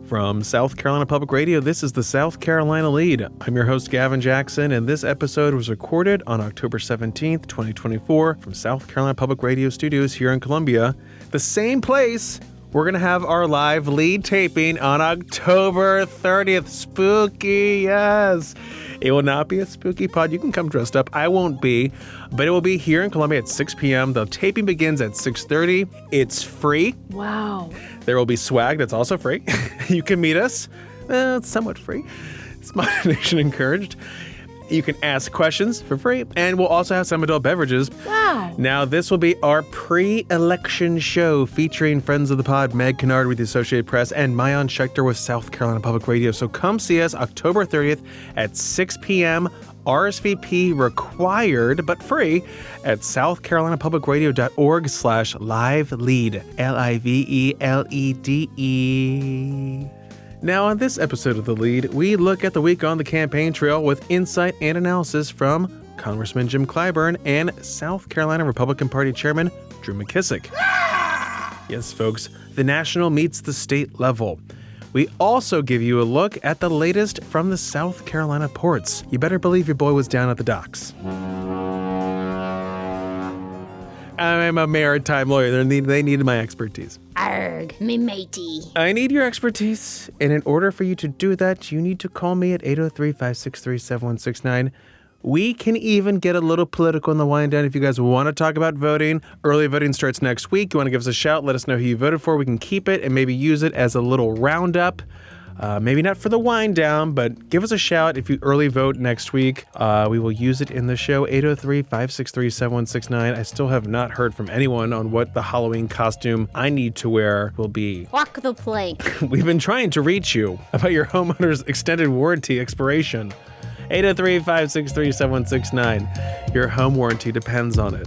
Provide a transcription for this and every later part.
From South Carolina Public Radio, this is the South Carolina Lede. I'm your host, Gavin Jackson, and this episode was recorded on October 17th, 2024, from South Carolina Public Radio studios here in Columbia. The same place we're going to have our live lead taping on October 30th. Spooky, yes. It will not be a spooky pod. You can come dressed up. I won't be, but it will be here in Columbia at 6 p.m. The taping begins at 6:30. It's free. Wow. There will be swag that's also free. You can meet us. It's somewhat free. It's moderation encouraged. You can ask questions for free, and we'll also have some adult beverages. Wow. Now, this will be our pre-election show featuring friends of the pod, Meg Kennard with the Associated Press and Mayan Schechter with South Carolina Public Radio. So come see us October 30th at 6 p.m. RSVP required, but free, at southcarolinapublicradio.org/live-lead, LIVELEDE. Now, on this episode of The Lead, we look at the week on the campaign trail with insight and analysis from Congressman Jim Clyburn and South Carolina Republican Party Chairman Drew McKissick. Yes, folks, the national meets the state level. We also give you a look at the latest from the South Carolina ports. You better believe your boy was down at the docks. I'm a maritime lawyer. They needed my expertise. Arg, me matey. I need your expertise, and in order for you to do that, you need to call me at 803-563-7169. We can even get a little political in the wind down if you guys want to talk about voting. Early voting starts next week. You want to give us a shout, let us know who you voted for. We can keep it and maybe use it as a little roundup. Maybe not for the wind down, but give us a shout if you early vote next week. We will use it in the show, 803-563-7169. I still have not heard from anyone on what the Halloween costume I need to wear will be. Walk the plank. We've been trying to reach you about your homeowner's extended warranty expiration. 803-563-7169. Your home warranty depends on it.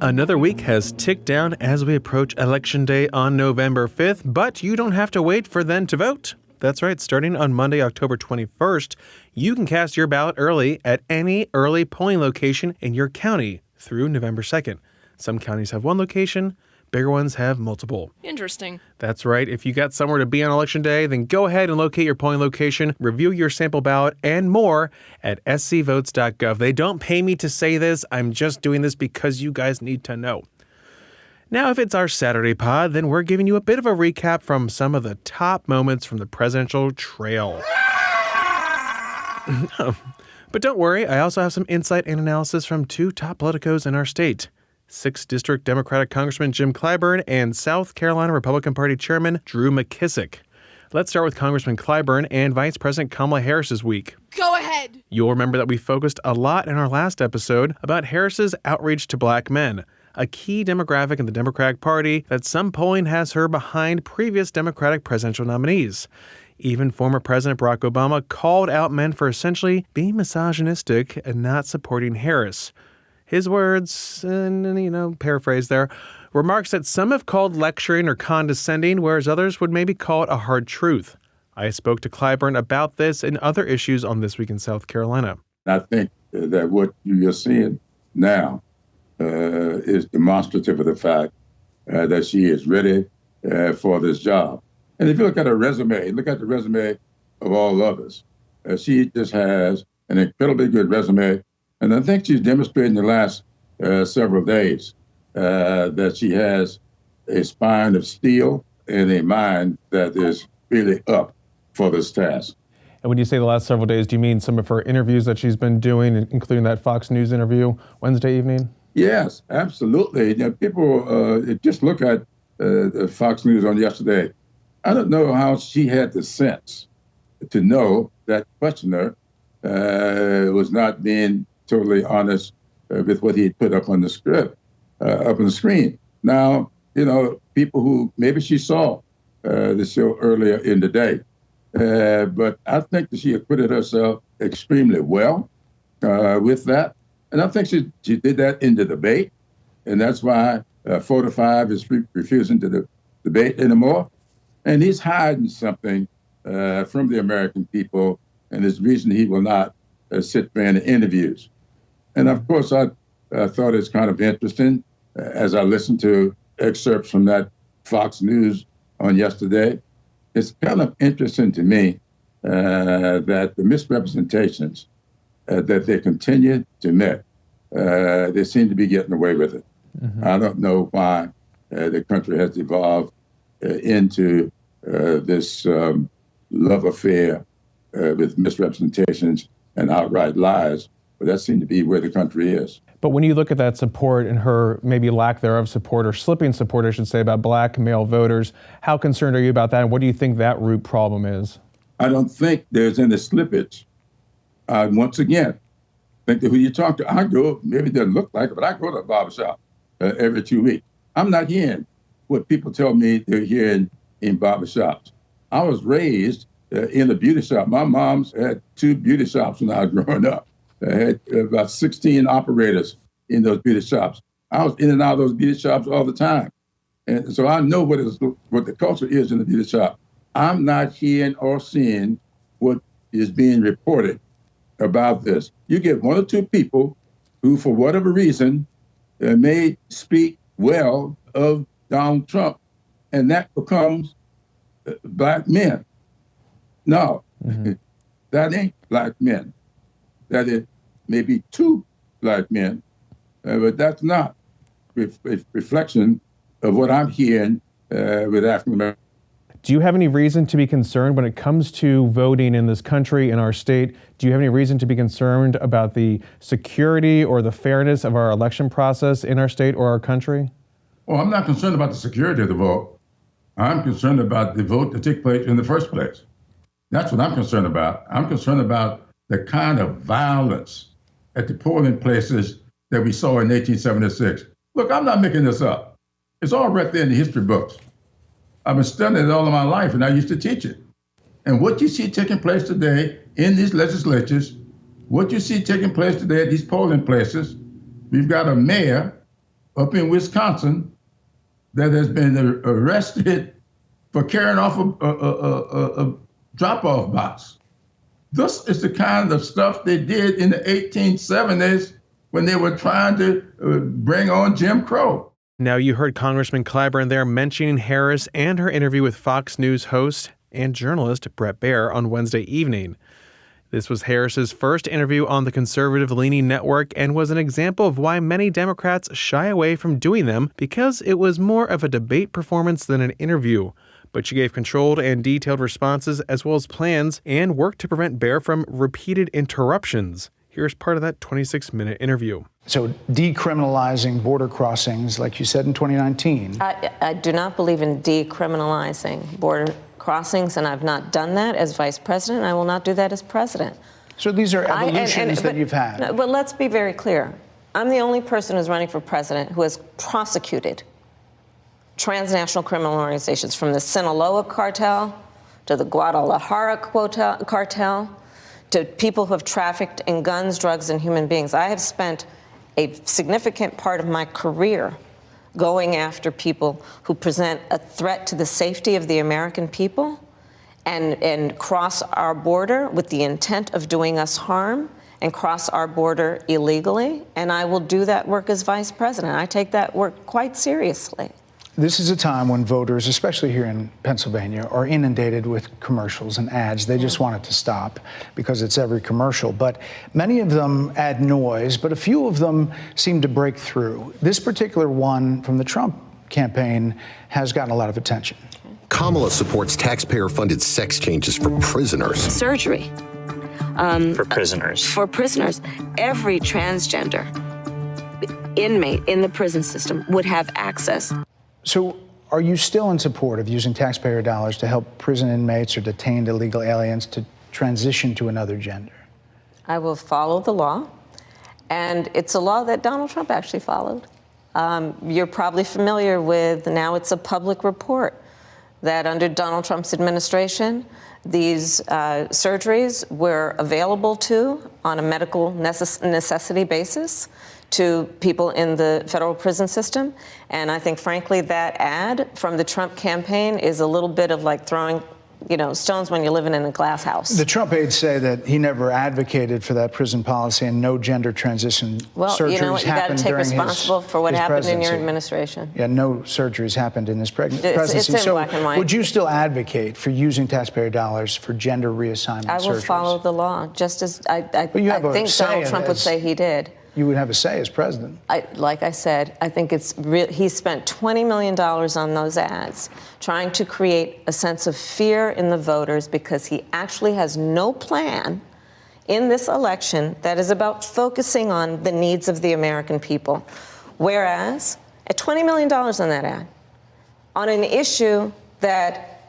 Another week has ticked down as we approach Election Day on November 5th, but you don't have to wait for then to vote. That's right, starting on Monday, October 21st, you can cast your ballot early at any early polling location in your county through November 2nd. Some counties have one location, bigger ones have multiple. Interesting. That's right. If you got somewhere to be on Election Day, then go ahead and locate your polling location, review your sample ballot, and more at scvotes.gov. They don't pay me to say this. I'm just doing this because you guys need to know. Now, if it's our Saturday pod, then we're giving you a bit of a recap from some of the top moments from the presidential trail. But don't worry, I also have some insight and analysis from two top politicos in our state. 6th District Democratic Congressman Jim Clyburn and South Carolina Republican Party Chairman Drew McKissick. Let's start with Congressman Clyburn and Vice President Kamala Harris's week. Go ahead. You'll remember that we focused a lot in our last episode about Harris's outreach to black men, a key demographic in the Democratic Party that some polling has her behind previous Democratic presidential nominees. Even former President Barack Obama called out men for essentially being misogynistic and not supporting Harris. His words, and paraphrase there, remarks that some have called lecturing or condescending, whereas others would maybe call it a hard truth. I spoke to Clyburn about this and other issues on This Week in South Carolina. I think that what you're seeing now is demonstrative of the fact that she is ready for this job. And if you look at her resume, look at the resume of all others. She just has an incredibly good resume. And I think she's demonstrated in the last several days that she has a spine of steel and a mind that is really up for this task. And when you say the last several days, do you mean some of her interviews that she's been doing, including that Fox News interview Wednesday evening? Yes, absolutely. People just look at Fox News on yesterday. I don't know how she had the sense to know that questioner was not being totally honest with what he put up on the script, up on the screen. Now, people who maybe she saw the show earlier in the day, but I think that she acquitted herself extremely well with that. And I think she did that in the debate, and that's why 4 to 5 is refusing to debate anymore. And he's hiding something from the American people, and there's reason he will not sit there in the interviews. And of course, I thought it's kind of interesting as I listened to excerpts from that Fox News on yesterday. It's kind of interesting to me that the misrepresentations that they continue to make, they seem to be getting away with it. Mm-hmm. I don't know why the country has evolved into this love affair with misrepresentations and outright lies, but that seems to be where the country is. But when you look at that support and her maybe lack thereof support, or slipping support, I should say, about black male voters, how concerned are you about that, and what do you think that root problem is? I don't think there's any slippage. Once again, think that who you talk to, I go, maybe it doesn't look like it, but I go to a barbershop every 2 weeks. I'm not hearing what people tell me they're hearing in barbershops. I was raised in a beauty shop. My mom's had 2 beauty shops when I was growing up. I had about 16 operators in those beauty shops. I was in and out of those beauty shops all the time. And so I know what the culture is in the beauty shop. I'm not hearing or seeing what is being reported about this. You get 1 or 2 people who, for whatever reason, may speak well of Donald Trump, and that becomes black men. No, that ain't black men. That is maybe 2 black men, but that's not a reflection of what I'm hearing with African Americans. Do you have any reason to be concerned when it comes to voting in this country, in our state? Do you have any reason to be concerned about the security or the fairness of our election process in our state or our country? Well, I'm not concerned about the security of the vote. I'm concerned about the vote that took place in the first place. That's what I'm concerned about. I'm concerned about the kind of violence at the polling places that we saw in 1876. Look, I'm not making this up. It's all right there in the history books. I've been studying it all of my life, and I used to teach it. And what you see taking place today in these legislatures, what you see taking place today at these polling places, we've got a mayor up in Wisconsin that has been arrested for carrying off a drop-off box. This is the kind of stuff they did in the 1870s when they were trying to bring on Jim Crow. Now, you heard Congressman Clyburn there mentioning Harris and her interview with Fox News host and journalist Bret Baier on Wednesday evening. This was Harris's first interview on the conservative-leaning network and was an example of why many Democrats shy away from doing them, because it was more of a debate performance than an interview. But she gave controlled and detailed responses as well as plans and worked to prevent Baier from repeated interruptions. Here's part of that 26-minute interview. So decriminalizing border crossings, like you said in 2019. I do not believe in decriminalizing border crossings, and I've not done that as vice president. I will not do that as president. So these are evolutions that you've had. No, but let's be very clear. I'm the only person who's running for president who has prosecuted transnational criminal organizations, from the Sinaloa cartel to the Guadalajara cartel, to people who have trafficked in guns, drugs, and human beings. I have spent a significant part of my career going after people who present a threat to the safety of the American people and cross our border with the intent of doing us harm and cross our border illegally. And I will do that work as vice president. I take that work quite seriously. This is a time when voters, especially here in Pennsylvania, are inundated with commercials and ads. They just want it to stop because it's every commercial. But many of them add noise, but a few of them seem to break through. This particular one from the Trump campaign has gotten a lot of attention. Kamala supports taxpayer-funded sex changes for prisoners. Surgery. For prisoners. For prisoners. Every transgender inmate in the prison system would have access. So are you still in support of using taxpayer dollars to help prison inmates or detained illegal aliens to transition to another gender? I will follow the law, and it's a law that Donald Trump actually followed. You're probably familiar with, now it's a public report, that under Donald Trump's administration, these surgeries were available on a medical necessity basis to people in the federal prison system. And I think, frankly, that ad from the Trump campaign is a little bit of like throwing stones when you're living in a glass house. The Trump aides say that he never advocated for that prison policy and no gender transition surgeries happened during his presidency. Well, you know what? You got to take responsible for what happened in your administration. Yeah, no surgeries happened in his presidency. It's in black and white. Would you still advocate for using taxpayer dollars for gender reassignment surgeries? I will follow the law, just as I think Donald Trump would say he did. You would have a say as president. Like I said, I think it's real. He spent $20 million on those ads, trying to create a sense of fear in the voters because he actually has no plan in this election that is about focusing on the needs of the American people. Whereas, at $20 million on that ad, on an issue that,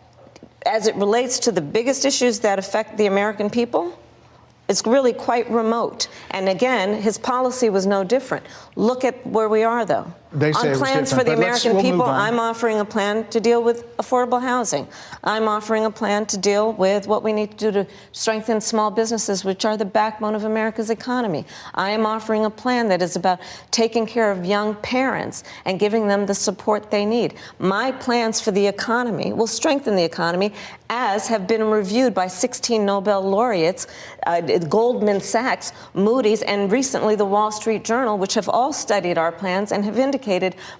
as it relates to the biggest issues that affect the American people, it's really quite remote. And again, his policy was no different. Look at where we are, though. They say on plans for the American people, I'm offering a plan to deal with affordable housing. I'm offering a plan to deal with what we need to do to strengthen small businesses, which are the backbone of America's economy. I am offering a plan that is about taking care of young parents and giving them the support they need. My plans for the economy will strengthen the economy, as have been reviewed by 16 Nobel laureates, Goldman Sachs, Moody's, and recently the Wall Street Journal, which have all studied our plans and have indicated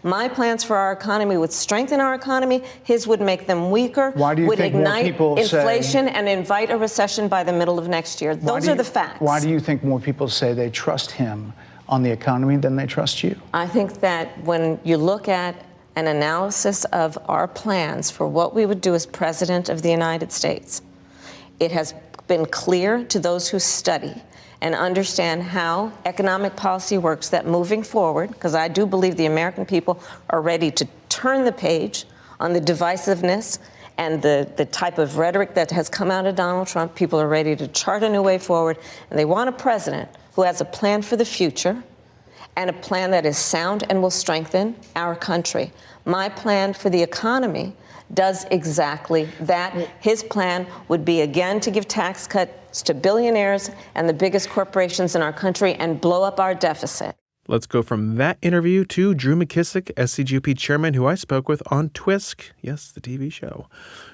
my plans for our economy would strengthen our economy, his would make them weaker, would ignite inflation and invite a recession by the middle of next year. Those are the facts. Why do you think more people say they trust him on the economy than they trust you? I think that when you look at an analysis of our plans for what we would do as President of the United States, it has been clear to those who study and understand how economic policy works that moving forward, because I do believe the American people are ready to turn the page on the divisiveness and the type of rhetoric that has come out of Donald Trump. People are ready to chart a new way forward, and they want a president who has a plan for the future and a plan that is sound and will strengthen our country. My plan for the economy does exactly that. His plan would be, again, to give tax cuts to billionaires and the biggest corporations in our country and blow up our deficit. Let's go from that interview to Drew McKissick, SCGOP chairman, who I spoke with on Twisk, yes, the TV show.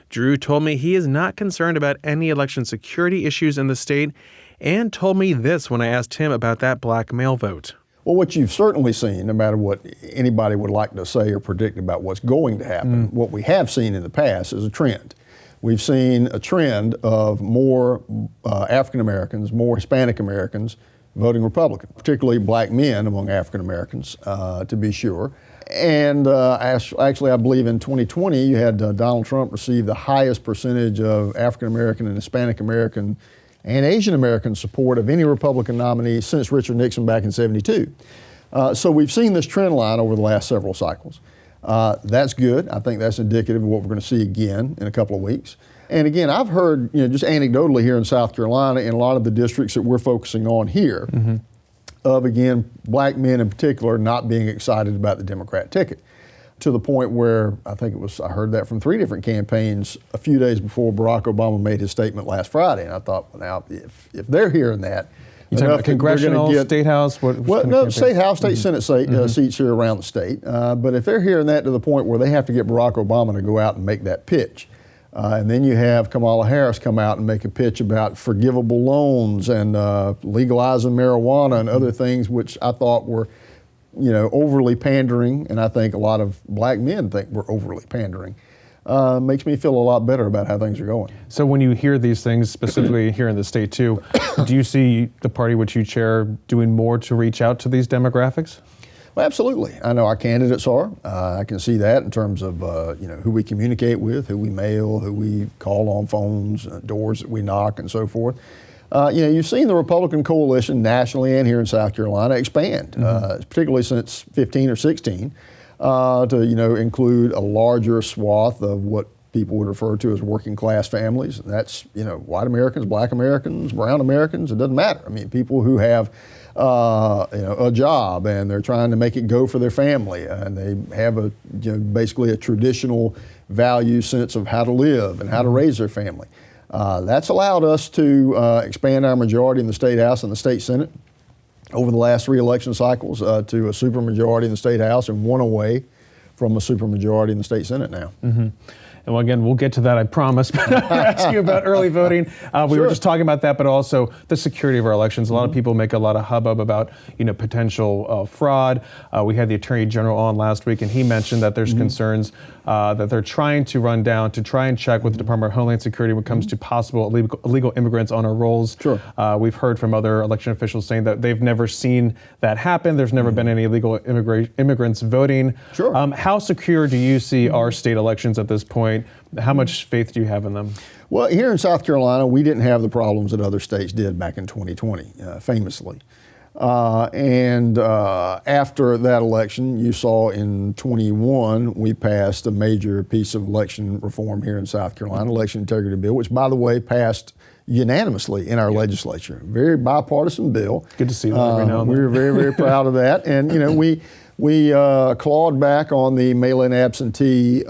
Drew told me he is not concerned about any election security issues in the state and told me this when I asked him about that black male vote. Well, what you've certainly seen, no matter what anybody would like to say or predict about what's going to happen, what we have seen in the past is a trend. We've seen a trend of more African Americans, more Hispanic Americans voting Republican, particularly black men among African Americans, to be sure. And actually, I believe in 2020, you had Donald Trump receive the highest percentage of African American and Hispanic American and Asian American support of any Republican nominee since Richard Nixon back in '72. So we've seen this trend line over the last several cycles. That's good. I think that's indicative of what we're going to see again in a couple of weeks. And again, I've heard, just anecdotally here in South Carolina, in a lot of the districts that we're focusing on here, of, again, black men in particular not being excited about the Democrat ticket, to the point where I heard that from 3 different campaigns a few days before Barack Obama made his statement last Friday. And I thought, well, now, if they're hearing that, you talking about congressional, state house? State house, state senate seats here around the state. But if they're hearing that to the point where they have to get Barack Obama to go out and make that pitch, and then you have Kamala Harris come out and make a pitch about forgivable loans and legalizing marijuana and other things, which I thought were, overly pandering, and I think a lot of black men think we're overly pandering. Makes me feel a lot better about how things are going. So when you hear these things, specifically here in the state too, do you see the party which you chair doing more to reach out to these demographics? Well, absolutely. I know our candidates are. I can see that in terms of who we communicate with, who we mail, who we call on phones, doors that we knock, and so forth. You've seen the Republican coalition nationally and here in South Carolina expand, particularly since 15 or 16, to include a larger swath of what people would refer to as working class families. And that's, white Americans, black Americans, brown Americans, it doesn't matter. I mean, people who have a job and they're trying to make it go for their family, and they have basically a traditional value sense of how to live and how to raise their family. That's allowed us to expand our majority in the State House and the State Senate over the last 3 election cycles to a supermajority in the State House and one away from a supermajority in the State Senate now. Mm-hmm. And again, we'll get to that, I promise. But I'm going to ask you about early voting. We were just talking about that, but also the security of our elections. A lot of people make a lot of hubbub about, potential fraud. We had the Attorney General on last week, and he mentioned that there's concerns that they're trying to run down to try and check with the Department of Homeland Security when it comes to possible illegal immigrants on our rolls. Sure. We've heard from other election officials saying that they've never seen that happen. There's never been any illegal immigrants voting. Sure. How secure do you see our state elections at this point? How much faith do you have in them? Well, here in South Carolina, we didn't have the problems that other states did back in 2020, famously. And after that election, you saw in 21, we passed a major piece of election reform here in South Carolina, election integrity bill, which, by the way, passed unanimously in our legislature. Very bipartisan bill. Good to see that every now and then. We were very, very proud of that. And, we clawed back on the mail-in absentee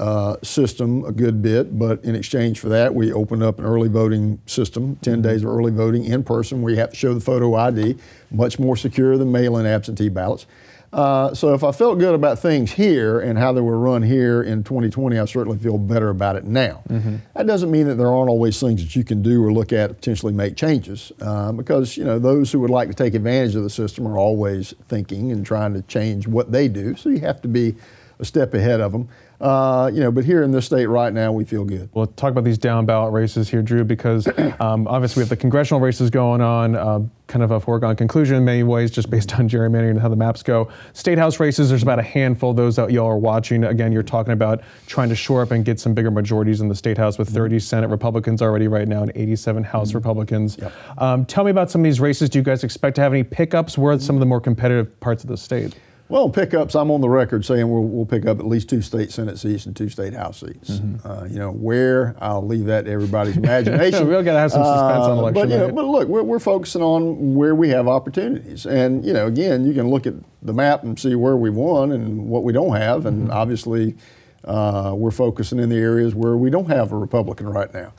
system a good bit, but in exchange for that, we opened up an early voting system, 10 days of early voting in person, where you have to show the photo ID, much more secure than mail-in absentee ballots. So if I felt good about things here and how they were run here in 2020, I certainly feel better about it now. Mm-hmm. That doesn't mean that there aren't always things that you can do or look at to potentially make changes, because those who would like to take advantage of the system are always thinking and trying to change what they do. So you have to be a step ahead of them. But here in this state right now, we feel good. We'll talk about these down ballot races here, Drew, because obviously we have the congressional races going on, kind of a foregone conclusion in many ways, just based on gerrymandering and how the maps go. State House races, there's about a handful, those that y'all are watching. Again, you're talking about trying to shore up and get some bigger majorities in the State House with 30 Senate Republicans already right now and 87 House Republicans. Yep. Tell me about some of these races. Do you guys expect to have any pickups? Where are some of the more competitive parts of the state? Well, pickups, I'm on the record saying we'll pick up at least 2 state Senate seats and 2 state House seats. Mm-hmm. Where, I'll leave that to everybody's imagination. We've got to have some suspense on election night. But look, we're focusing on where we have opportunities. And, again, you can look at the map and see where we won and what we don't have. And obviously, we're focusing in the areas where we don't have a Republican right now.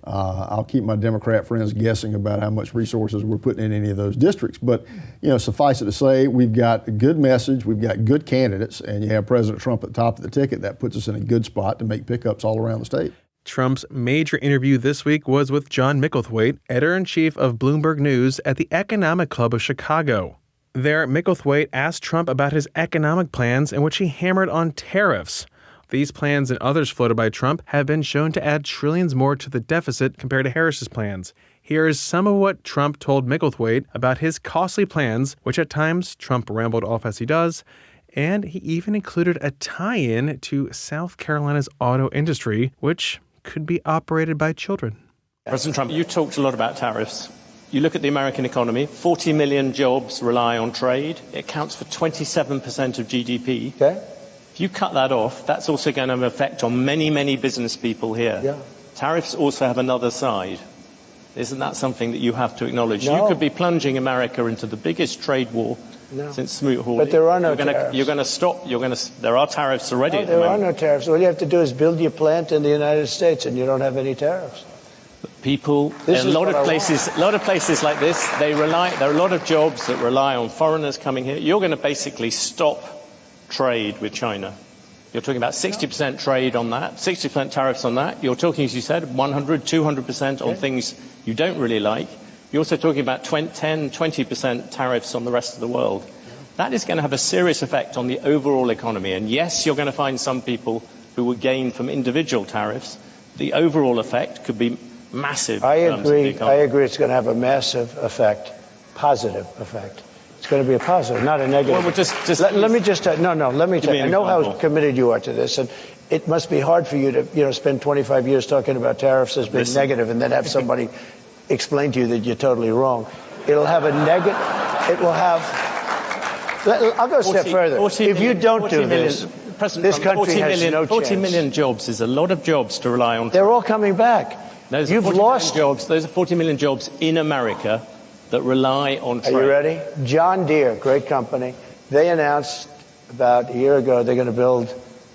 I'll keep my Democrat friends guessing about how much resources we're putting in any of those districts. But, suffice it to say, we've got a good message, we've got good candidates, and you have President Trump at the top of the ticket. That puts us in a good spot to make pickups all around the state. Trump's major interview this week was with John Micklethwait, editor-in-chief of Bloomberg News at the Economic Club of Chicago. There, Micklethwait asked Trump about his economic plans, in which he hammered on tariffs. These plans and others floated by Trump have been shown to add trillions more to the deficit compared to Harris's plans. Here is some of what Trump told Micklethwait about his costly plans, which at times Trump rambled off as he does, and he even included a tie-in to South Carolina's auto industry, which could be operated by children. President Trump, you talked a lot about tariffs. You look at the American economy, 40 million jobs rely on trade. It accounts for 27% of GDP. Okay. If you cut that off, that's also going to have an effect on many, many business people here. Yeah. Tariffs also have another side. Isn't that something that you have to acknowledge? No. You could be plunging America into the biggest trade war since Smoot-Hawley. But there are no tariffs. You're going to stop. There are tariffs already. No, at the moment. There are no tariffs. All you have to do is build your plant in the United States, and you don't have any tariffs. People, a lot of places like this, there are a lot of jobs that rely on foreigners coming here. You're going to basically stop trade with China. You're talking about 60% trade on that, 60% tariffs on that. You're talking, as you said, 100, 200% on things you don't really like. You're also talking about 10, 20% tariffs on the rest of the world. That is going to have a serious effect on the overall economy. And yes, you're going to find some people who will gain from individual tariffs. The overall effect could be massive. I agree it's going to have a massive effect, positive effect. It's going to be a positive, not a negative. Well, let me just tell you. I know how committed you are to this, and it must be hard for you to spend 25 years talking about tariffs as being negative, and then have somebody explain to you that you're totally wrong. It'll have a negative. It will have. I'll go a step further. If you don't do this, This country has no chance. 40 million jobs is a lot of jobs to rely on. They're all coming back. You've lost jobs. Those are 40 million jobs in America that rely on trade. Are you ready? John Deere, great company. They announced about a year ago they're going to build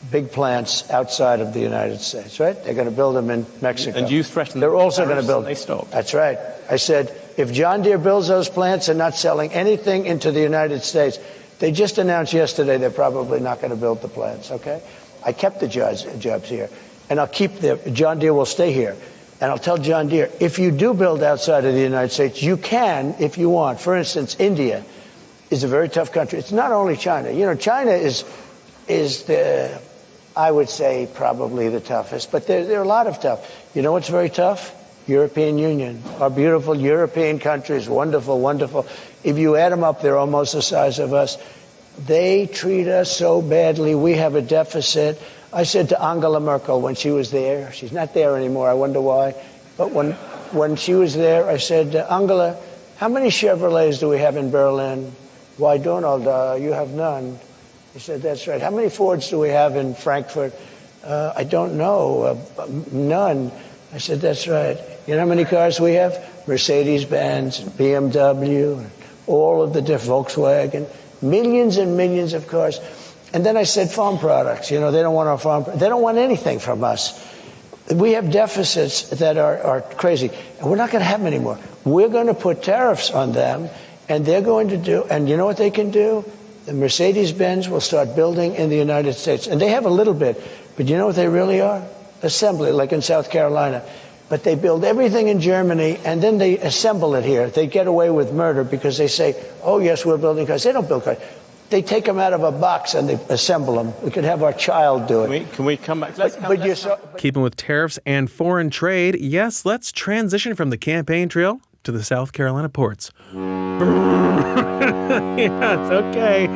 big plants outside of the United States, right? They're going to build them in Mexico. And you threatened they're also going to build. They stopped. That's right. I said, if John Deere builds those plants, they're not selling anything into the United States. They just announced yesterday they're probably not going to build the plants, okay? I kept the jobs here, and I'll keep John Deere will stay here. And I'll tell John Deere, if you do build outside of the United States, you can if you want. For instance, India is a very tough country. It's not only China. You know, China is the, I would say, probably the toughest. But there are a lot of tough. You know what's very tough? European Union. Our beautiful European countries, wonderful, wonderful. If you add them up, they're almost the size of us. They treat us so badly. We have a deficit. I said to Angela Merkel when she was there, she's not there anymore, I wonder why, but when she was there, I said, Angela, how many Chevrolets do we have in Berlin? Why, Donald, you have none. He said, that's right. How many Fords do we have in Frankfurt? I don't know, none. I said, that's right. You know how many cars we have? Mercedes-Benz, BMW, all of the Volkswagen, millions and millions of cars. And then I said farm products. You know, they don't want our farm. They don't want anything from us. We have deficits that are crazy. And we're not going to have them anymore. We're going to put tariffs on them, and they're going to do, and you know what they can do? The Mercedes-Benz will start building in the United States. And they have a little bit, but you know what they really are? Assembly, like in South Carolina. But they build everything in Germany, and then they assemble it here. They get away with murder because they say, oh, yes, we're building cars. They don't build cars. They take them out of a box and they assemble them. We could have our child do it. Can we come back? Keeping with tariffs and foreign trade, yes, let's transition from the campaign trail to the South Carolina ports. Yeah, it's okay.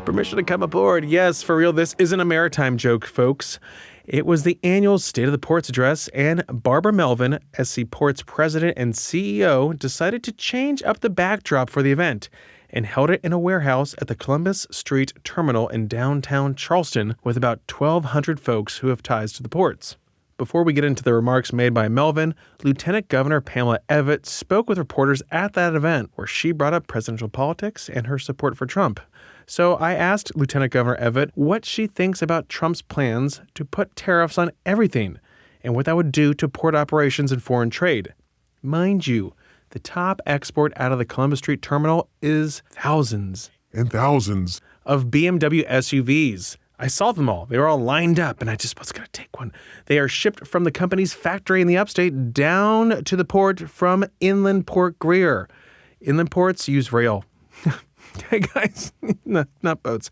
Permission to come aboard. Yes, for real, this isn't a maritime joke, folks. It was the annual State of the Ports address, and Barbara Melvin, SC Ports president and CEO, decided to change up the backdrop for the event and held it in a warehouse at the Columbus Street Terminal in downtown Charleston with about 1,200 folks who have ties to the ports. Before we get into the remarks made by Melvin, Lieutenant Governor Pamela Evette spoke with reporters at that event where she brought up presidential politics and her support for Trump. So I asked Lieutenant Governor Evette what she thinks about Trump's plans to put tariffs on everything and what that would do to port operations and foreign trade. Mind you, the top export out of the Columbus Street Terminal is thousands and thousands of BMW SUVs. I saw them all. They were all lined up, and I just was going to take one. They are shipped from the company's factory in the upstate down to the port from Inland Port Greer. Inland ports use rail. Okay, guys, not boats.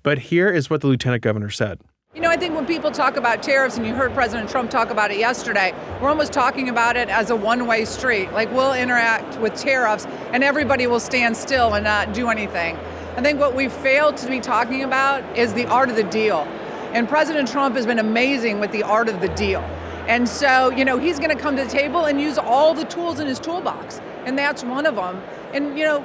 But here is what the lieutenant governor said. You know, I think when people talk about tariffs, and you heard President Trump talk about it yesterday, we're almost talking about it as a one-way street. Like, we'll interact with tariffs, and everybody will stand still and not do anything. I think what we've failed to be talking about is the art of the deal. And President Trump has been amazing with the art of the deal. And so, you know, he's going to come to the table and use all the tools in his toolbox. And that's one of them. And, you know,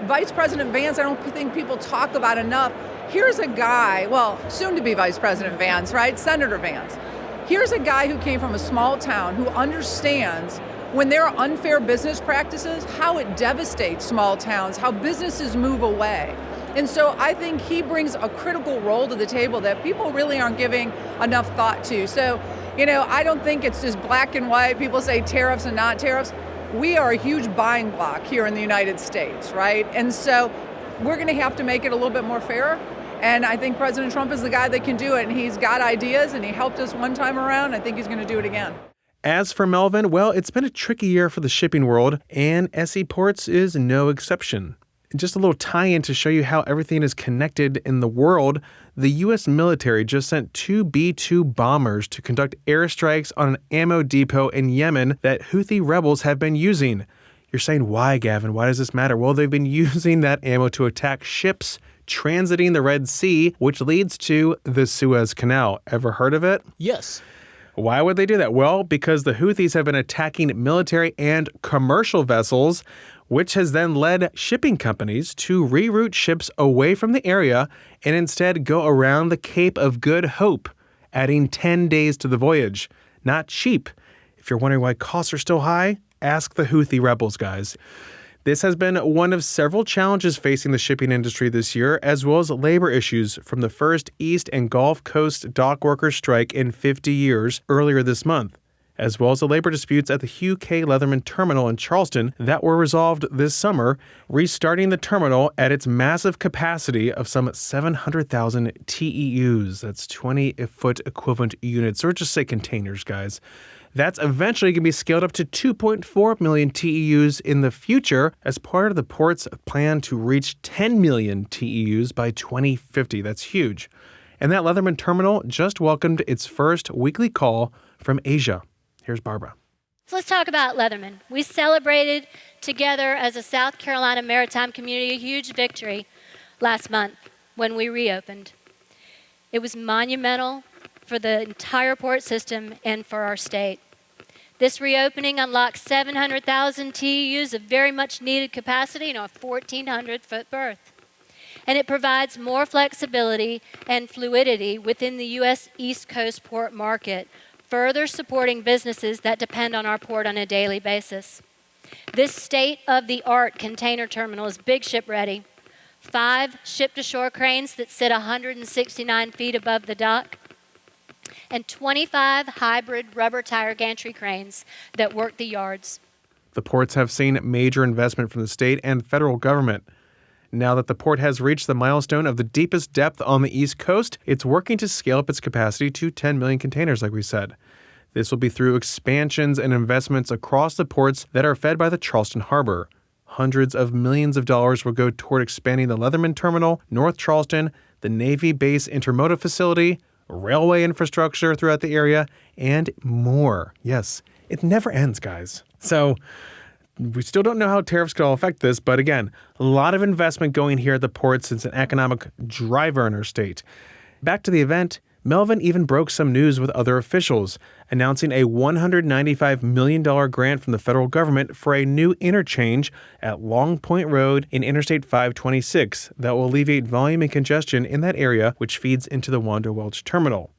Vice President Vance, I don't think people talk about enough. Here's a guy, well, soon to be Vice President Vance, right? Senator Vance. Here's a guy who came from a small town who understands when there are unfair business practices, how it devastates small towns, how businesses move away. And so I think he brings a critical role to the table that people really aren't giving enough thought to. So, you know, I don't think it's just black and white. People say tariffs and not tariffs. We are a huge buying block here in the United States, right? And so we're going to have to make it a little bit more fair. And I think President Trump is the guy that can do it. And he's got ideas, and he helped us one time around. I think he's going to do it again. As for Melvin, well, it's been a tricky year for the shipping world, and SC Ports is no exception. Just a little tie-in to show you how everything is connected in the world, the U.S. military just sent 2 B-2 bombers to conduct airstrikes on an ammo depot in Yemen that Houthi rebels have been using. You're saying, why, Gavin? Why does this matter? Well, they've been using that ammo to attack ships transiting the Red Sea, which leads to the Suez Canal. Ever heard of it? Yes. Why would they do that? Well, because the Houthis have been attacking military and commercial vessels which has then led shipping companies to reroute ships away from the area and instead go around the Cape of Good Hope, adding 10 days to the voyage. Not cheap. If you're wondering why costs are still high, ask the Houthi rebels, guys. This has been one of several challenges facing the shipping industry this year, as well as labor issues from the first East and Gulf Coast dock workers strike in 50 years earlier this month, as well as the labor disputes at the Hugh K. Leatherman Terminal in Charleston that were resolved this summer, restarting the terminal at its massive capacity of some 700,000 TEUs. That's 20-foot equivalent units, or just say containers, guys. That's eventually going to be scaled up to 2.4 million TEUs in the future as part of the port's plan to reach 10 million TEUs by 2050. That's huge. And that Leatherman terminal just welcomed its first weekly call from Asia. Here's Barbara. So let's talk about Leatherman. We celebrated together as a South Carolina maritime community a huge victory last month when we reopened. It was monumental for the entire port system and for our state. This reopening unlocks 700,000 TEUs of very much needed capacity, a 1,400-foot berth. And it provides more flexibility and fluidity within the U.S. East Coast port market, further supporting businesses that depend on our port on a daily basis. This state-of-the-art container terminal is big ship ready. 5 ship-to-shore cranes that sit 169 feet above the dock, and 25 hybrid rubber tire gantry cranes that work the yards. The ports have seen major investment from the state and federal government. Now that the port has reached the milestone of the deepest depth on the East Coast, it's working to scale up its capacity to 10 million containers, like we said. This will be through expansions and investments across the ports that are fed by the Charleston Harbor. Hundreds of millions of dollars will go toward expanding the Leatherman Terminal, North Charleston, the Navy Base Intermodal Facility, railway infrastructure throughout the area, and more. Yes, it never ends, guys. So we still don't know how tariffs could all affect this, but again, a lot of investment going here at the port since an economic driver in our state. Back to the event, Melvin even broke some news with other officials, announcing a $195 million grant from the federal government for a new interchange at Long Point Road in Interstate 526 that will alleviate volume and congestion in that area, which feeds into the Wanda Welch Terminal.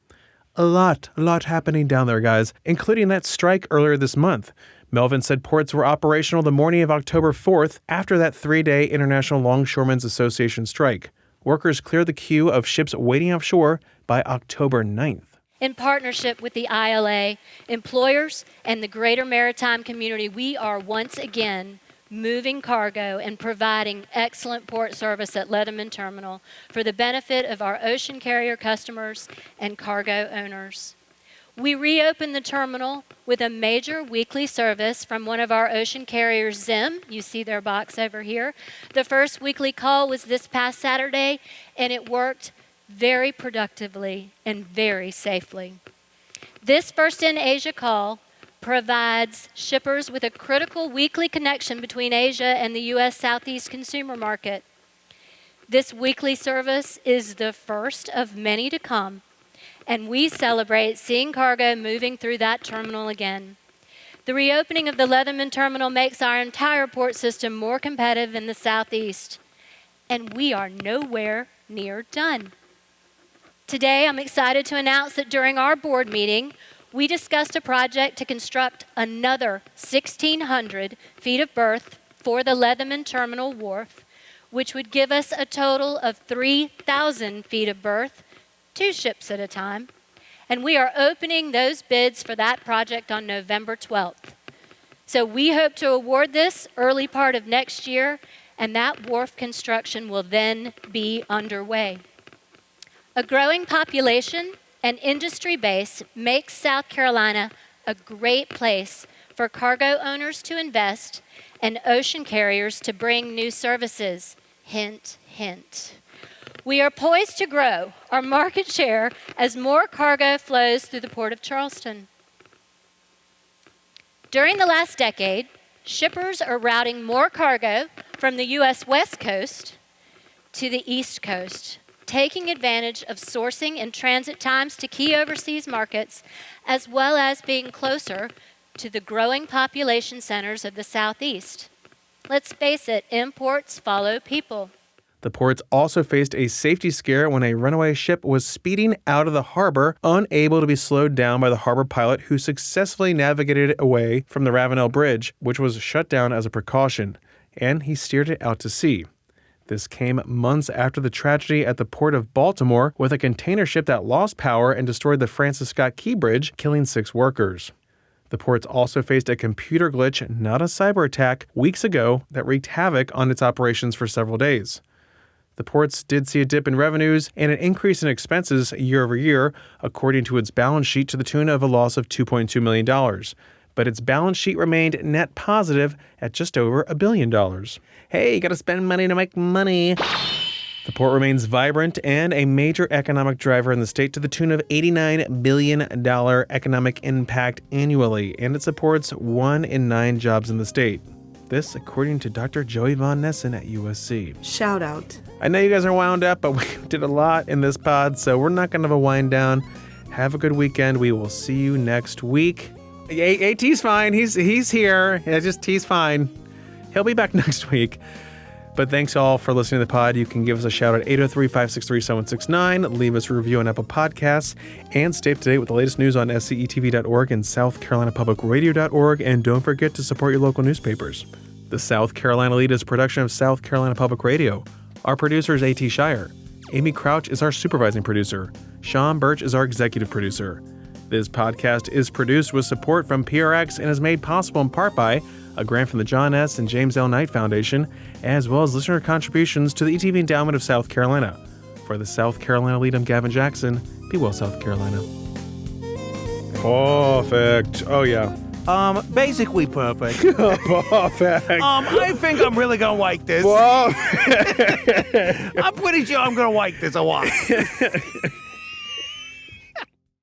A lot happening down there, guys, including that strike earlier this month. Melvin said ports were operational the morning of October 4th after that 3-day International Longshoremen's Association strike. Workers cleared the queue of ships waiting offshore by October 9th. In partnership with the ILA, employers, and the greater maritime community, we are once again moving cargo and providing excellent port service at Leatherman Terminal for the benefit of our ocean carrier customers and cargo owners. We reopened the terminal with a major weekly service from one of our ocean carriers, Zim. You see their box over here. The first weekly call was this past Saturday, and it worked very productively and very safely. This First in Asia call provides shippers with a critical weekly connection between Asia and the U.S. Southeast consumer market. This weekly service is the first of many to come, and we celebrate seeing cargo moving through that terminal again. The reopening of the Leatherman Terminal makes our entire port system more competitive in the Southeast, and we are nowhere near done. Today, I'm excited to announce that during our board meeting, we discussed a project to construct another 1,600 feet of berth for the Leatherman Terminal wharf, which would give us a total of 3,000 feet of berth, 2 ships at a time, and we are opening those bids for that project on November 12th. So we hope to award this early part of next year, and that wharf construction will then be underway. A growing population and industry base makes South Carolina a great place for cargo owners to invest and ocean carriers to bring new services. Hint, hint. We are poised to grow our market share as more cargo flows through the Port of Charleston. During the last decade, shippers are routing more cargo from the U.S. West Coast to the East Coast, taking advantage of sourcing and transit times to key overseas markets, as well as being closer to the growing population centers of the Southeast. Let's face it, imports follow people. The ports also faced a safety scare when a runaway ship was speeding out of the harbor, unable to be slowed down by the harbor pilot who successfully navigated away from the Ravenel Bridge, which was shut down as a precaution, and he steered it out to sea. This came months after the tragedy at the port of Baltimore with a container ship that lost power and destroyed the Francis Scott Key Bridge, killing 6 workers. The ports also faced a computer glitch, not a cyber attack, weeks ago that wreaked havoc on its operations for several days. The ports did see a dip in revenues and an increase in expenses year over year, according to its balance sheet, to the tune of a loss of $2.2 million. But its balance sheet remained net positive at just over $1 billion. Hey, you gotta spend money to make money. The port remains vibrant and a major economic driver in the state to the tune of $89 billion economic impact annually, and it supports 1 in 9 jobs in the state. This, according to Dr. Joey Von Nessen at USC. Shout out. I know you guys are wound up, but we did a lot in this pod, so we're not going to have a wind down. Have a good weekend. We will see you next week. AT's fine. He's here. Yeah, he's fine. He'll be back next week. But thanks all for listening to the pod. You can give us a shout at 803-563-7169, leave us a review on Apple Podcasts, and stay up to date with the latest news on SCETV.org and SouthCarolinaPublicRadio.org, and don't forget to support your local newspapers. The South Carolina Lede is a production of South Carolina Public Radio. Our producer is A.T. Shire. Amy Crouch is our supervising producer. Sean Birch is our executive producer. This podcast is produced with support from PRX and is made possible in part by a grant from the John S. and James L. Knight Foundation, as well as listener contributions to the ETV Endowment of South Carolina. For the South Carolina Lede, I'm Gavin Jackson. Be well, South Carolina. Perfect. Oh, yeah. Basically perfect. Perfect. I think I'm really gonna like this. Whoa. I'm pretty sure I'm gonna like this a lot.